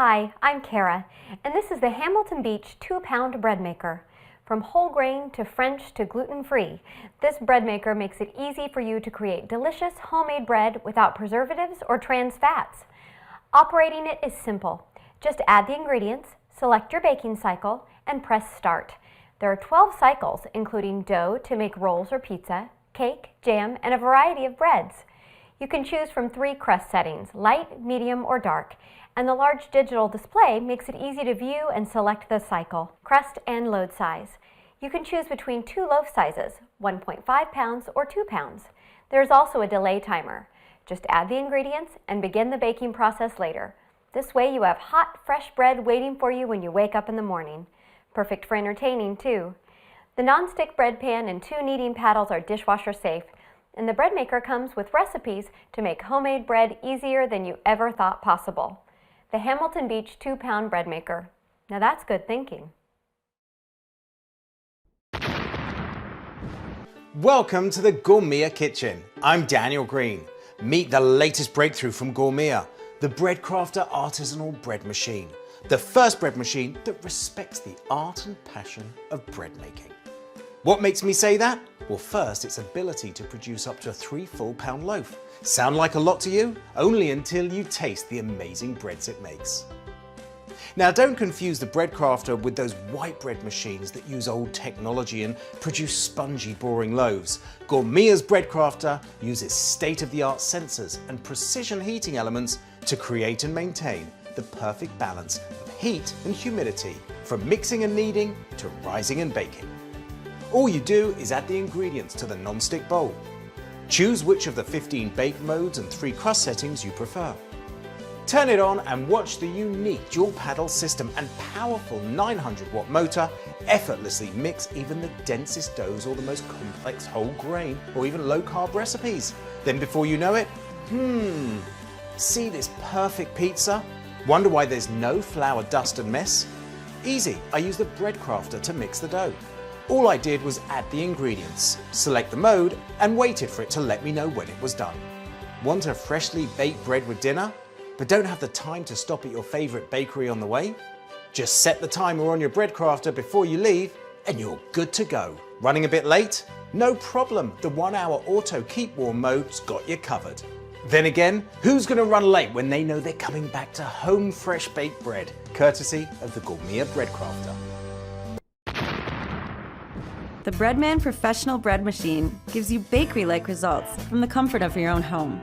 Hi, I'm Kara, and this is the Hamilton Beach 2-pound bread maker. From whole grain to French to gluten-free, this bread maker makes it easy for you to create delicious homemade bread without preservatives or trans fats. Operating it is simple. Just add the ingredients, select your baking cycle, and press start. There are 12 cycles, including dough to make rolls or pizza, cake, jam, and a variety of breads. You can choose from 3 crust settings, light, medium, or dark, and the large digital display makes it easy to view and select the cycle, crust, and load size. You can choose between 2 loaf sizes, 1.5 pounds or 2 pounds. There's also a delay timer. Just add the ingredients and begin the baking process later. This way you have hot, fresh bread waiting for you when you wake up in the morning. Perfect for entertaining, too. The non-stick bread pan and 2 kneading paddles are dishwasher safe, and the bread maker comes with recipes to make homemade bread easier than you ever thought possible. The Hamilton Beach 2-pound bread maker. Now that's good thinking. Welcome to the Gourmia kitchen. I'm Daniel Green. Meet the latest breakthrough from Gourmia, the Breadcrafter artisanal bread machine. The first bread machine that respects the art and passion of bread making. What makes me say that? Well, first, its ability to produce up to a 3 full-pound loaf. Sound like a lot to you? Only until you taste the amazing breads it makes. Now, don't confuse the Breadcrafter with those white bread machines that use old technology and produce spongy, boring loaves. Gourmia's Breadcrafter uses state-of-the-art sensors and precision heating elements to create and maintain the perfect balance of heat and humidity, from mixing and kneading to rising and baking. All you do is add the ingredients to the non-stick bowl. Choose which of the 15 bake modes and 3 crust settings you prefer. Turn it on and watch the unique dual paddle system and powerful 900-watt motor effortlessly mix even the densest doughs or the most complex whole grain or even low-carb recipes. Then before you know it, see this perfect pizza? Wonder why there's no flour dust and mess? Easy, I use the Breadcrafter to mix the dough. All I did was add the ingredients, select the mode, and waited for it to let me know when it was done. Want a freshly baked bread with dinner, but don't have the time to stop at your favorite bakery on the way? Just set the timer on your Breadcrafter before you leave, and you're good to go. Running a bit late? No problem, the 1-hour auto keep warm mode's got you covered. Then again, who's gonna run late when they know they're coming back to home fresh baked bread, courtesy of the Gourmia Breadcrafter. The Breadman professional bread machine gives you bakery-like results from the comfort of your own home.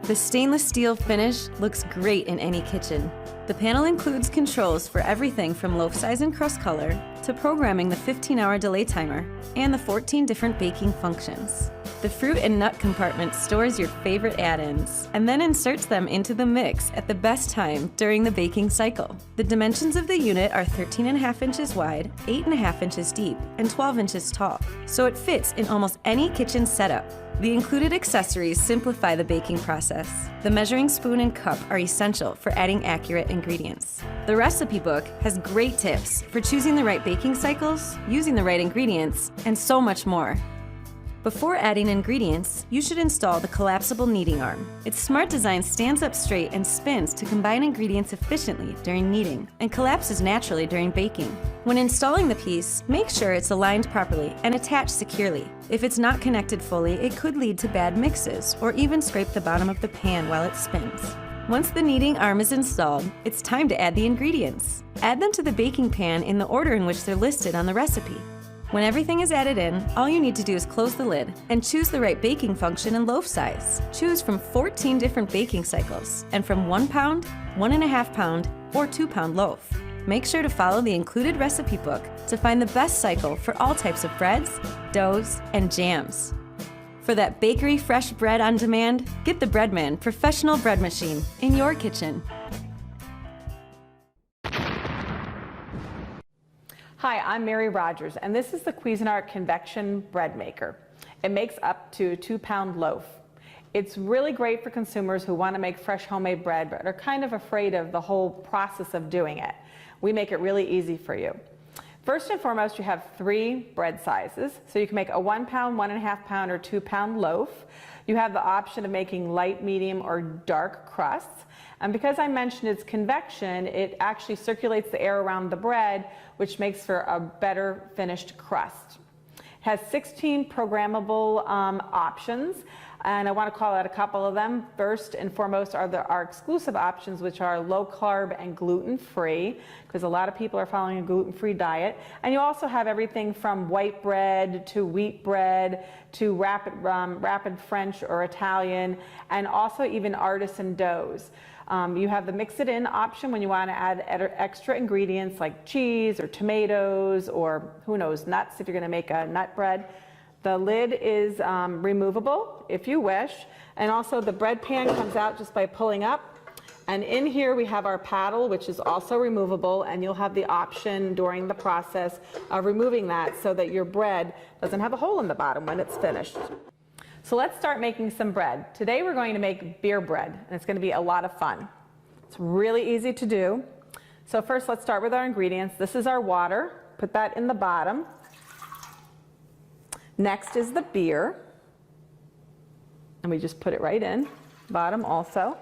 The stainless steel finish looks great in any kitchen. The panel includes controls for everything from loaf size and crust color to programming the 15-hour delay timer and the 14 different baking functions. The fruit and nut compartment stores your favorite add-ins and then inserts them into the mix at the best time during the baking cycle. The dimensions of the unit are 13.5 inches wide, 8.5 inches deep, and 12 inches tall, so it fits in almost any kitchen setup. The included accessories simplify the baking process. The measuring spoon and cup are essential for adding accurate ingredients. The recipe book has great tips for choosing the right baking cycles, using the right ingredients, and so much more. Before adding ingredients, you should install the collapsible kneading arm. Its smart design stands up straight and spins to combine ingredients efficiently during kneading and collapses naturally during baking. When installing the piece, make sure it's aligned properly and attached securely. If it's not connected fully, it could lead to bad mixes or even scrape the bottom of the pan while it spins. Once the kneading arm is installed, it's time to add the ingredients. Add them to the baking pan in the order in which they're listed on the recipe. When everything is added in, all you need to do is close the lid and choose the right baking function and loaf size. Choose from 14 different baking cycles and from 1 pound, 1.5 pound, or 2 pound loaf. Make sure to follow the included recipe book to find the best cycle for all types of breads, doughs, and jams. For that bakery fresh bread on demand, get the Breadman professional bread machine in your kitchen. Hi, I'm Mary Rogers, and this is the Cuisinart Convection bread maker. It makes up to a 2-pound loaf. It's really great for consumers who want to make fresh homemade bread but are kind of afraid of the whole process of doing it. We make it really easy for you. First and foremost, you have 3 bread sizes, so you can make a 1 pound, 1.5 pound, or 2 pound loaf. You have the option of making light, medium, or dark crusts. And because I mentioned it's convection, it actually circulates the air around the bread, which makes for a better finished crust. It has 16 programmable options, and I want to call out a couple of them. First and foremost are our exclusive options, which are low carb and gluten-free, because a lot of people are following a gluten-free diet. And you also have everything from white bread to wheat bread to rapid French or Italian, and also even artisan doughs. You have the mix it in option when you want to add extra ingredients like cheese or tomatoes or who knows, nuts if you're going to make a nut bread. The lid is removable if you wish, and also the bread pan comes out just by pulling up. And in here we have our paddle, which is also removable, and you'll have the option during the process of removing that so that your bread doesn't have a hole in the bottom when it's finished. So let's start making some bread. Today we're going to make beer bread, and it's going to be a lot of fun. It's really easy to do. So first let's start with our ingredients. This is our water. Put that in the bottom. Next is the beer, and we just put it right in, bottom also.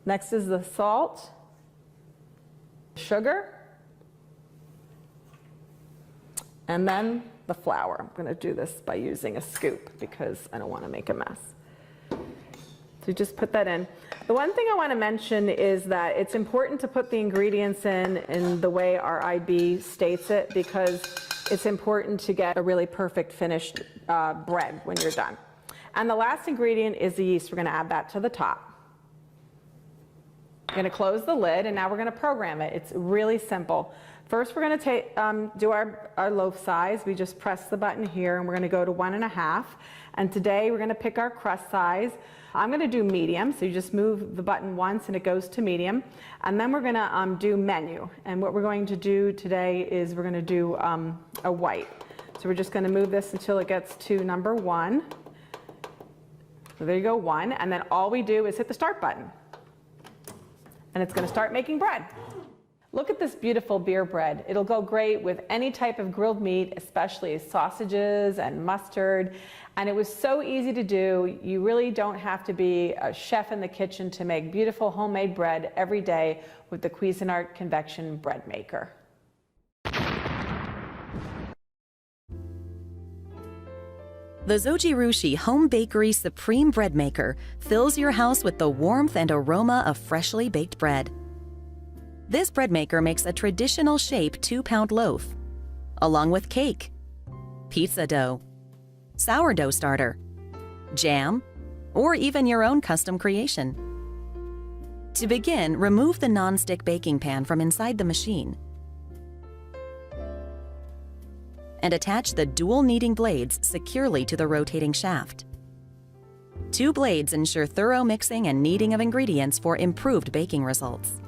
Next is the salt, sugar, and then the flour. I'm going to do this by using a scoop because I don't want to make a mess. So you just put that in. The one thing I want to mention is that it's important to put the ingredients in the way our IB states it, because it's important to get a really perfect finished bread when you're done. And the last ingredient is the yeast. We're going to add that to the top. We're going to close the lid, and now we're going to program it. It's really simple. First, we're going to do our loaf size. We just press the button here, and we're going to go to 1.5. And today, we're going to pick our crust size. I'm going to do medium, so you just move the button once and it goes to medium. And then we're going to do menu. And what we're going to do today is we're going to do a white. So we're just going to move this until it gets to number 1. So there you go, 1. And then all we do is hit the start button. And it's going to start making bread. Look at this beautiful beer bread. It'll go great with any type of grilled meat, especially sausages and mustard. And it was so easy to do. You really don't have to be a chef in the kitchen to make beautiful homemade bread every day with the Cuisinart Convection Breadmaker. The Zojirushi Home Bakery Supreme Breadmaker fills your house with the warmth and aroma of freshly baked bread. This bread maker makes a traditional shape 2-pound loaf, along with cake, pizza dough, sourdough starter, jam, or even your own custom creation. To begin, remove the non-stick baking pan from inside the machine and attach the dual kneading blades securely to the rotating shaft. 2 blades ensure thorough mixing and kneading of ingredients for improved baking results.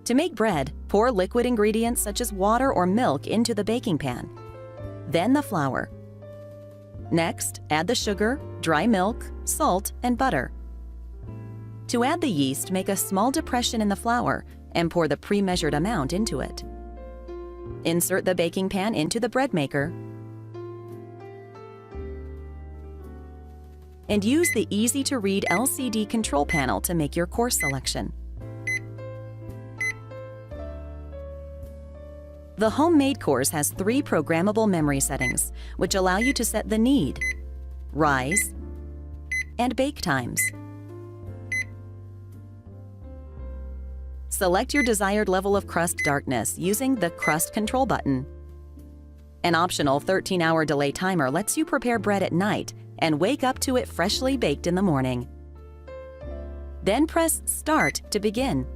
To make bread, pour liquid ingredients such as water or milk into the baking pan, then the flour. Next, add the sugar, dry milk, salt, and butter. To add the yeast, make a small depression in the flour and pour the pre-measured amount into it. Insert the baking pan into the bread maker and use the easy-to-read LCD control panel to make your course selection. The homemade course has 3 programmable memory settings, which allow you to set the knead, rise, and bake times. Select your desired level of crust darkness using the Crust Control button. An optional 13-hour delay timer lets you prepare bread at night and wake up to it freshly baked in the morning. Then press Start to begin.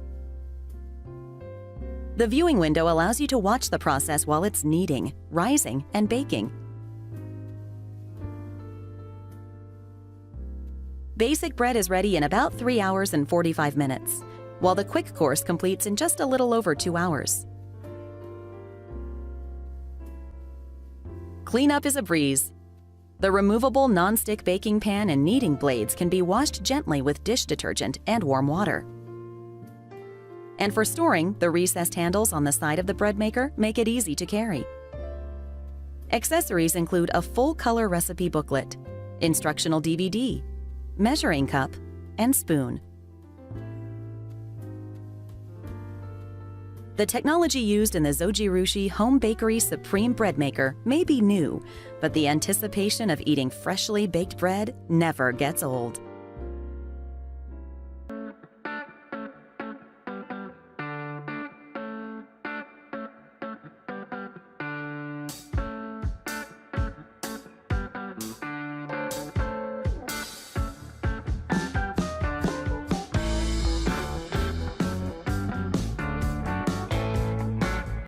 The viewing window allows you to watch the process while it's kneading, rising, and baking. Basic bread is ready in about 3 hours and 45 minutes, while the quick course completes in just a little over 2 hours. Cleanup is a breeze. The removable non-stick baking pan and kneading blades can be washed gently with dish detergent and warm water. And for storing, the recessed handles on the side of the bread maker make it easy to carry. Accessories include a full-color recipe booklet, instructional DVD, measuring cup, and spoon. The technology used in the Zojirushi Home Bakery Supreme Bread Maker may be new, but the anticipation of eating freshly baked bread never gets old.